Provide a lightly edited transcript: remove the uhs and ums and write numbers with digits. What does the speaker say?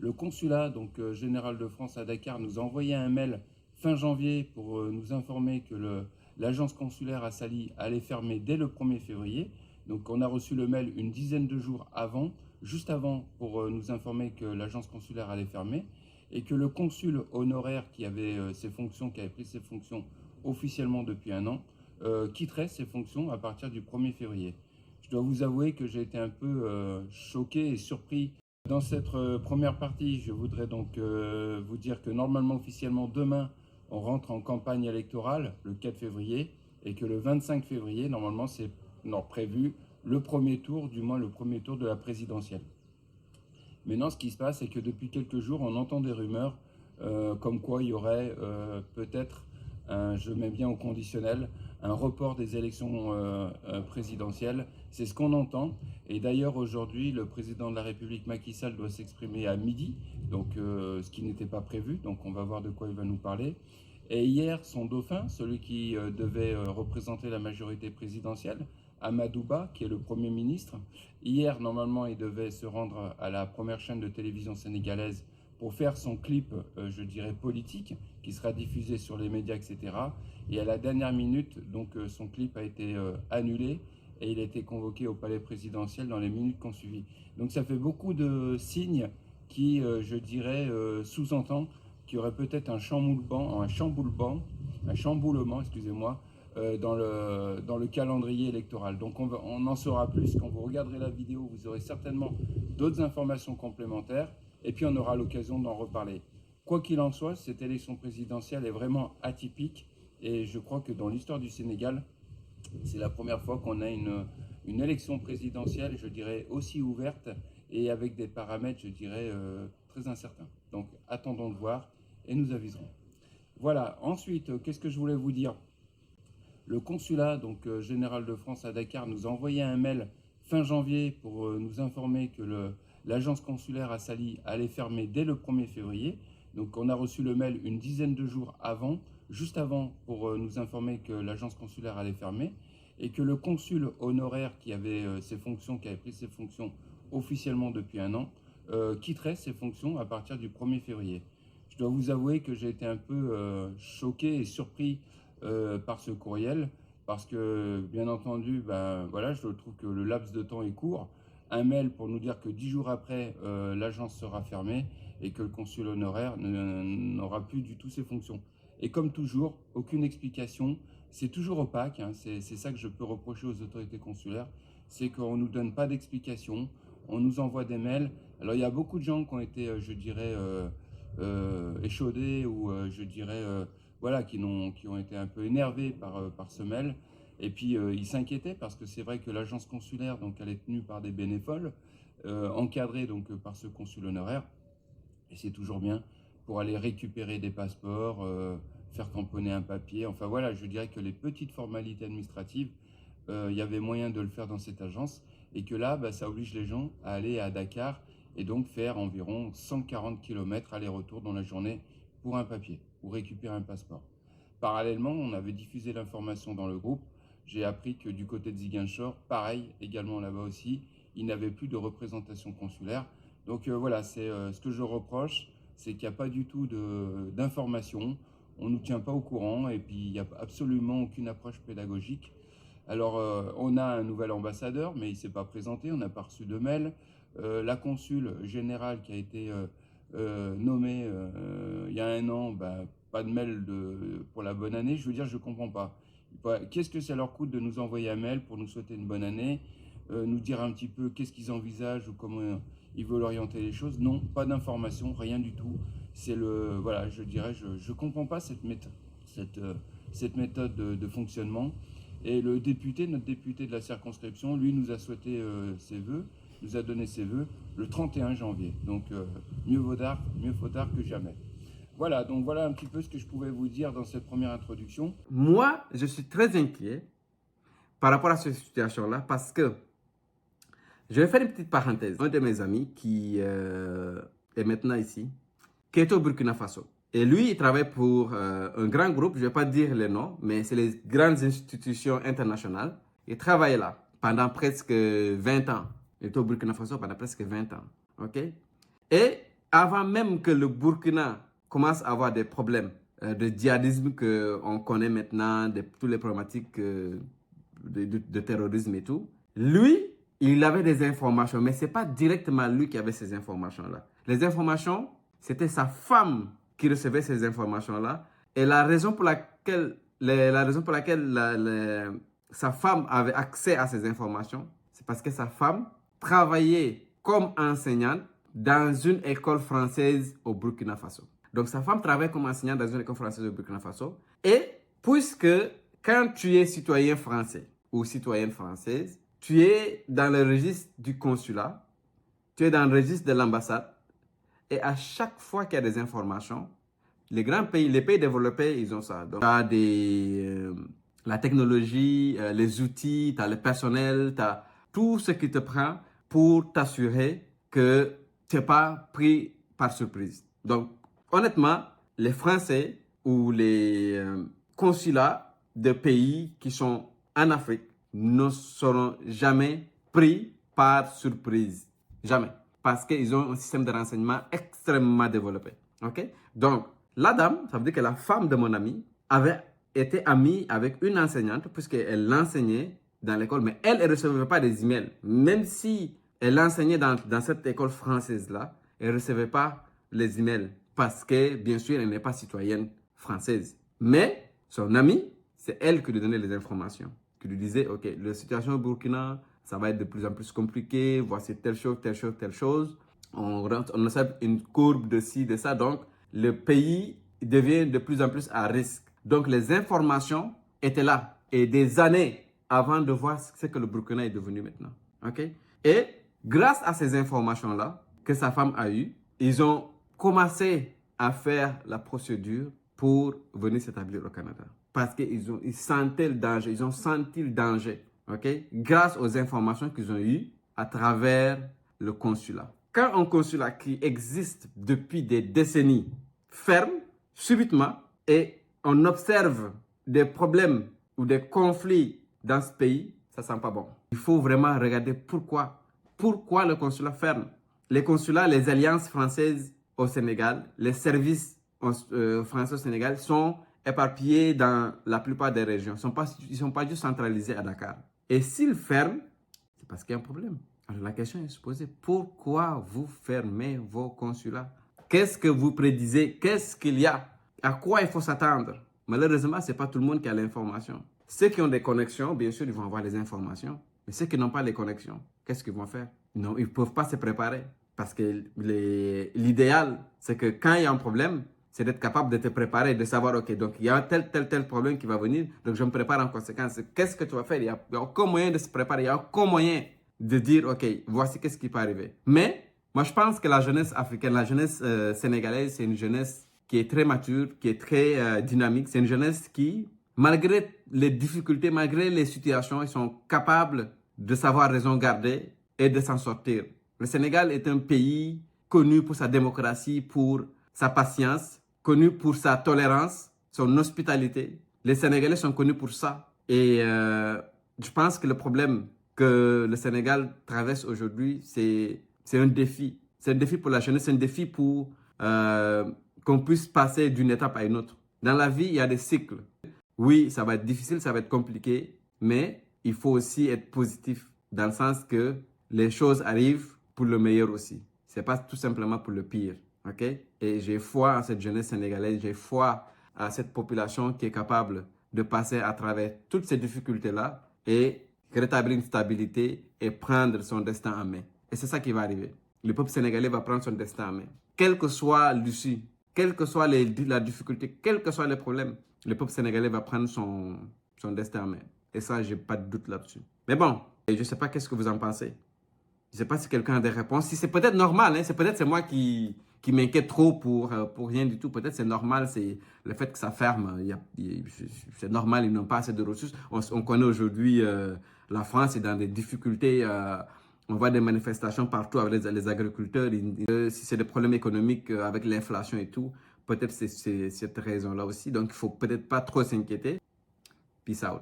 Le consulat général de France à Dakar nous a envoyé un mail fin janvier pour nous informer que l'agence consulaire à Sali allait fermer dès le 1er février. Donc on a reçu le mail une dizaine de jours avant, juste avant, pour nous informer que l'agence consulaire allait fermer et que le consul honoraire qui avait qui avait pris ses fonctions officiellement depuis un an, quitterait ses fonctions à partir du 1er février. Je dois vous avouer que j'ai été un peu choqué et surpris. Dans cette première partie, je voudrais donc vous dire que normalement, officiellement, demain, on rentre en campagne électorale le 4 février et que le 25 février, normalement, c'est prévu le premier tour, du moins le premier tour de la présidentielle. Maintenant, ce qui se passe, c'est que depuis quelques jours, on entend des rumeurs comme quoi il y aurait peut-être, je mets bien au conditionnel, un report des élections présidentielles. C'est ce qu'on entend. Et d'ailleurs, aujourd'hui, le président de la République, Macky Sall, doit s'exprimer à midi, donc ce qui n'était pas prévu. Donc on va voir de quoi il va nous parler. Et hier, son dauphin, celui qui devait représenter la majorité présidentielle, Amadou Ba, qui est le Premier ministre, hier, normalement, il devait se rendre à la première chaîne de télévision sénégalaise pour faire son clip, je dirais, politique, qui sera diffusé sur les médias, etc. Et à la dernière minute, donc, son clip a été annulé et il a été convoqué au palais présidentiel dans les minutes qui ont suivi. Donc ça fait beaucoup de signes qui, je dirais, sous-entend qu'il y aurait peut-être un chamboulement, excusez-moi, dans le calendrier électoral. Donc on en saura plus. Quand vous regarderez la vidéo, vous aurez certainement d'autres informations complémentaires et puis on aura l'occasion d'en reparler. Quoi qu'il en soit, cette élection présidentielle est vraiment atypique et je crois que dans l'histoire du Sénégal, c'est la première fois qu'on a une élection présidentielle, je dirais, aussi ouverte et avec des paramètres, je dirais, très incertains. Donc attendons de voir et nous aviserons. Voilà, ensuite, qu'est-ce que je voulais vous dire? Le consulat général de France à Dakar nous a envoyé un mail fin janvier pour nous informer que l'agence consulaire à Sali allait fermer dès le 1er février. Donc on a reçu le mail une dizaine de jours avant, juste avant, pour nous informer que l'agence consulaire allait fermer et que le consul honoraire qui avait qui avait pris ses fonctions officiellement depuis un an, quitterait ses fonctions à partir du 1er février. Je dois vous avouer que j'ai été un peu choqué et surpris par ce courriel, parce que, bien entendu, voilà, je trouve que le laps de temps est court. Un mail pour nous dire que 10 jours après, l'agence sera fermée et que le consul honoraire n'aura plus du tout ses fonctions. Et comme toujours, aucune explication. C'est toujours opaque, hein, c'est ça que je peux reprocher aux autorités consulaires, c'est qu'on ne nous donne pas d'explication, on nous envoie des mails. Alors il y a beaucoup de gens qui ont été, je dirais, échaudés ou je dirais voilà, qui ont été un peu énervés par ce mail. Et puis ils s'inquiétaient parce que c'est vrai que l'agence consulaire, donc, elle est tenue par des bénévoles, encadrée donc par ce consul honoraire. Et c'est toujours bien pour aller récupérer des passeports, faire tamponner un papier. Enfin voilà, je dirais que les petites formalités administratives, il y avait moyen de le faire dans cette agence. Et que là, ça oblige les gens à aller à Dakar et donc faire environ 140 km aller-retour dans la journée pour un papier, pour récupérer un passeport. Parallèlement, on avait diffusé l'information dans le groupe. J'ai appris que du côté de Ziguinchor, pareil, également là-bas aussi, il n'avait plus de représentation consulaire. Donc voilà, c'est ce que je reproche, c'est qu'il n'y a pas du tout d'information, on ne nous tient pas au courant et puis il n'y a absolument aucune approche pédagogique. Alors on a un nouvel ambassadeur, mais il ne s'est pas présenté, on n'a pas reçu de mail. La consul générale qui a été nommée il y a un an, pas de mail pour la bonne année. Je veux dire, je ne comprends pas. Qu'est-ce que ça leur coûte de nous envoyer un mail pour nous souhaiter une bonne année, nous dire un petit peu qu'est-ce qu'ils envisagent ou comment ils veulent orienter les choses? Non, pas d'informations, rien du tout. C'est voilà, je dirais, je comprends pas cette méthode de fonctionnement. Et notre député de la circonscription, lui, nous a souhaité ses vœux, nous a donné ses vœux le 31 janvier. Donc mieux vaut tard que jamais. Voilà, donc voilà un petit peu ce que je pouvais vous dire dans cette première introduction. Moi, je suis très inquiet par rapport à cette situation-là parce que je vais faire une petite parenthèse. Un de mes amis qui est maintenant ici, qui est au Burkina Faso. Et lui, il travaille pour un grand groupe, je ne vais pas dire les noms, mais c'est les grandes institutions internationales. Il travaille là pendant presque 20 ans. Il est au Burkina Faso pendant presque 20 ans. OK? Et avant même que le Burkina commence à avoir des problèmes de djihadisme qu'on connaît maintenant, toutes les problématiques de terrorisme et tout, lui, il avait des informations, mais ce n'est pas directement lui qui avait ces informations-là. Les informations, c'était sa femme qui recevait ces informations-là. Et la raison pour laquelle, sa femme avait accès à ces informations, c'est parce que sa femme travaillait comme enseignante dans une école française au Burkina Faso. Donc, sa femme travaille comme enseignante dans une école française au Burkina Faso. Et puisque quand tu es citoyen français ou citoyenne française, tu es dans le registre du consulat, tu es dans le registre de l'ambassade, et à chaque fois qu'il y a des informations, les grands pays, les pays développés, ils ont ça. Donc, tu as la technologie, les outils, tu as le personnel, tu as tout ce qui te prend pour t'assurer que tu n'es pas pris par surprise. Donc, honnêtement, les Français ou les consulats de pays qui sont en Afrique ne seront jamais pris par surprise. Jamais. Parce qu'ils ont un système de renseignement extrêmement développé. OK? Donc, la dame, ça veut dire que la femme de mon ami avait été amie avec une enseignante puisqu'elle l'enseignait dans l'école, mais elle ne recevait pas des emails. Même si elle enseignait dans cette école française-là, elle ne recevait pas les emails parce que, bien sûr, elle n'est pas citoyenne française. Mais son amie, c'est elle qui lui donnait les informations, qui lui disait, OK, la situation au Burkina, ça va être de plus en plus compliqué, voici telle chose, telle chose, telle chose. On observe une courbe de ci, de ça, donc le pays devient de plus en plus à risque. Donc les informations étaient là et des années avant de voir ce que le Burkina est devenu maintenant. Okay? Et grâce à ces informations-là que sa femme a eues, ils ont commencé à faire la procédure pour venir s'établir au Canada. Parce qu'ils sentaient le danger, ils ont senti le danger. Okay? Grâce aux informations qu'ils ont eues à travers le consulat. Quand un consulat qui existe depuis des décennies ferme subitement et on observe des problèmes ou des conflits dans ce pays, ça sent pas bon. Il faut vraiment regarder pourquoi. Pourquoi le consulat ferme? Les consulats, les alliances françaises au Sénégal, les services français au Sénégal sont éparpillés dans la plupart des régions. Ils ne sont pas juste centralisés à Dakar. Et s'ils ferment, c'est parce qu'il y a un problème. Alors la question est se poser, pourquoi vous fermez vos consulats? Qu'est-ce que vous prédisez? Qu'est-ce qu'il y a? À quoi il faut s'attendre? Malheureusement, ce n'est pas tout le monde qui a l'information. Ceux qui ont des connexions, bien sûr, ils vont avoir les informations. Mais ceux qui n'ont pas les connexions, qu'est-ce qu'ils vont faire? Non, ils ne peuvent pas se préparer. Parce que l'idéal, c'est que quand il y a un problème, c'est d'être capable de te préparer, de savoir, OK, donc il y a tel problème qui va venir, donc je me prépare en conséquence. Qu'est-ce que tu vas faire? Il n'y a aucun moyen de se préparer, il n'y a aucun moyen de dire, OK, voici qu'est-ce qui peut arriver. Mais moi, je pense que la jeunesse africaine, la jeunesse sénégalaise, c'est une jeunesse qui est très mature, qui est très dynamique. C'est une jeunesse qui, malgré les difficultés, malgré les situations, ils sont capables de savoir raison garder et de s'en sortir. Le Sénégal est un pays connu pour sa démocratie, pour sa patience, connu pour sa tolérance, son hospitalité. Les Sénégalais sont connus pour ça. Et je pense que le problème que le Sénégal traverse aujourd'hui, c'est un défi. C'est un défi pour la jeunesse, c'est un défi pour qu'on puisse passer d'une étape à une autre. Dans la vie, il y a des cycles. Oui, ça va être difficile, ça va être compliqué, mais il faut aussi être positif dans le sens que les choses arrivent pour le meilleur aussi. Ce n'est pas tout simplement pour le pire. Okay? Et j'ai foi en cette jeunesse sénégalaise, j'ai foi à cette population qui est capable de passer à travers toutes ces difficultés-là et rétablir une stabilité et prendre son destin en main. Et c'est ça qui va arriver. Le peuple sénégalais va prendre son destin en main. Quelle que soit l'issue, quelle que soit la difficulté, quels que soient les problèmes, le peuple sénégalais va prendre son destin en main. Et ça, je n'ai pas de doute là-dessus. Mais bon, je ne sais pas qu'est-ce que vous en pensez. Je ne sais pas si quelqu'un a des réponses. Si c'est peut-être normal, hein, c'est moi qui m'inquiète trop pour rien du tout. Peut-être c'est normal, c'est le fait que ça ferme. C'est normal, ils n'ont pas assez de ressources. On connaît aujourd'hui la France est dans des difficultés. On voit des manifestations partout avec les agriculteurs. Si c'est des problèmes économiques avec l'inflation et tout, peut-être c'est cette raison-là aussi. Donc, il ne faut peut-être pas trop s'inquiéter. Peace out.